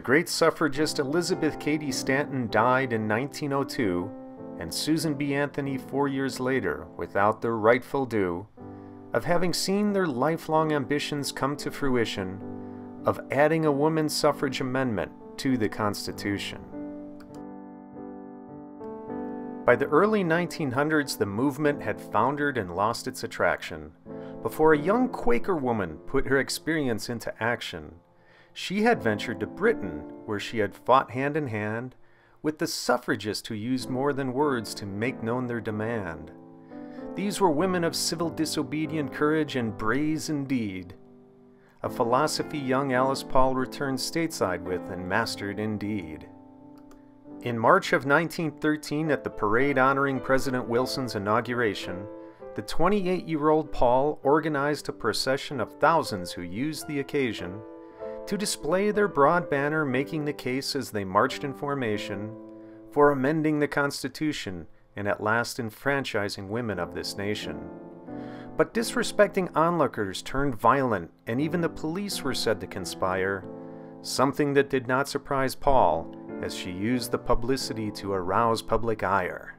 The great suffragist Elizabeth Cady Stanton died in 1902, and Susan B. Anthony 4 years later, without their rightful due, of having seen their lifelong ambitions come to fruition, of adding a woman's suffrage amendment to the Constitution. By the early 1900s, the movement had foundered and lost its attraction, before a young Quaker woman put her experience into action. She had ventured to Britain, where she had fought hand in hand with the suffragists who used more than words to make known their demand. These were women of civil disobedient courage and brazen deed, a philosophy young Alice Paul returned stateside with and mastered indeed. In March of 1913, at the parade honoring President Wilson's inauguration, the 28-year-old Paul organized a procession of thousands who used the occasion to display their broad banner, making the case as they marched in formation for amending the Constitution and at last enfranchising women of this nation. But disrespecting onlookers turned violent, and even the police were said to conspire, something that did not surprise Paul, as she used the publicity to arouse public ire.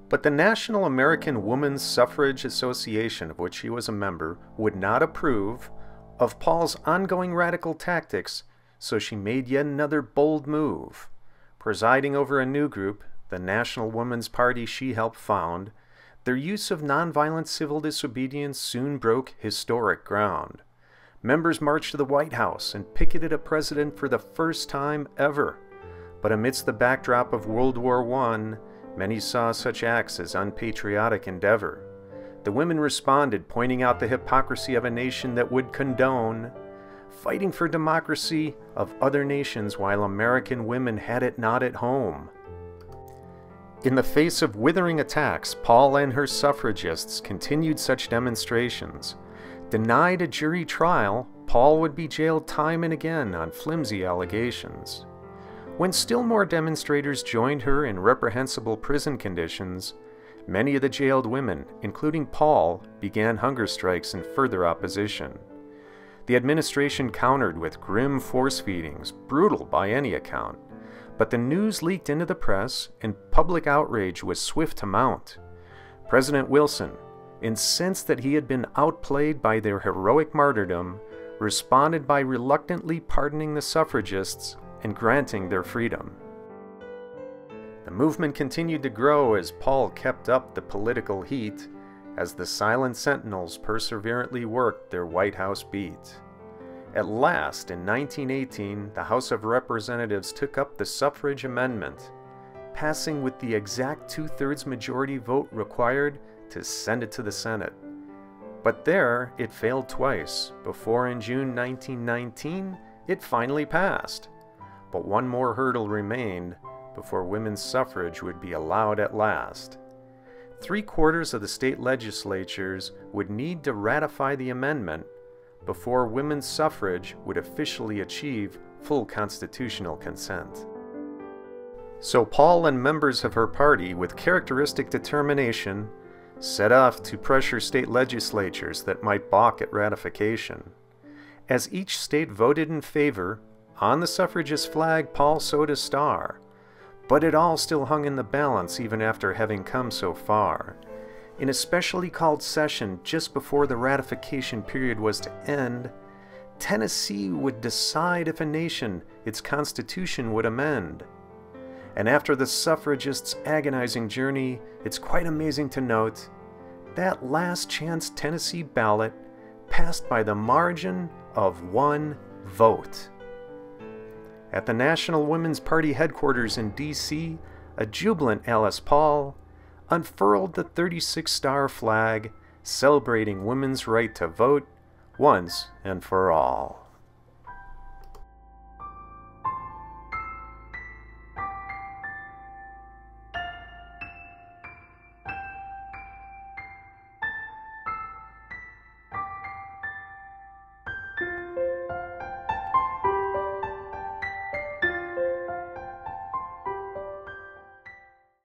But the National American Woman Suffrage Association, of which she was a member, would not approve of Paul's ongoing radical tactics, so she made yet another bold move. Presiding over a new group, the National Woman's Party she helped found, their use of nonviolent civil disobedience soon broke historic ground. Members marched to the White House and picketed a president for the first time ever. But amidst the backdrop of World War I, many saw such acts as unpatriotic endeavor. The women responded, pointing out the hypocrisy of a nation that would condone fighting for democracy of other nations while American women had it not at home. In the face of withering attacks, Paul and her suffragists continued such demonstrations. Denied a jury trial, Paul would be jailed time and again on flimsy allegations. When still more demonstrators joined her in reprehensible prison conditions, many of the jailed women, including Paul, began hunger strikes in further opposition. The administration countered with grim force feedings, brutal by any account, but the news leaked into the press and public outrage was swift to mount. President Wilson, incensed that he had been outplayed by their heroic martyrdom, responded by reluctantly pardoning the suffragists and granting their freedom. The movement continued to grow as Paul kept up the political heat, as the silent sentinels perseverantly worked their White House beat. At last, in 1918, the House of Representatives took up the suffrage amendment, passing with the exact 2/3 majority vote required to send it to the Senate. But there, it failed twice, before in June 1919, it finally passed. But one more hurdle remained before women's suffrage would be allowed at last. 3/4 of the state legislatures would need to ratify the amendment before women's suffrage would officially achieve full constitutional consent. So Paul and members of her party, with characteristic determination, set off to pressure state legislatures that might balk at ratification. As each state voted in favor, on the suffragist flag Paul sewed a star, but it all still hung in the balance even after having come so far. In a specially called session just before the ratification period was to end, Tennessee would decide if a nation its constitution would amend. And after the suffragists' agonizing journey, it's quite amazing to note that last chance Tennessee ballot passed by the margin of 1 vote. At the National Women's Party headquarters in D.C., a jubilant Alice Paul unfurled the 36-star flag, celebrating women's right to vote once and for all.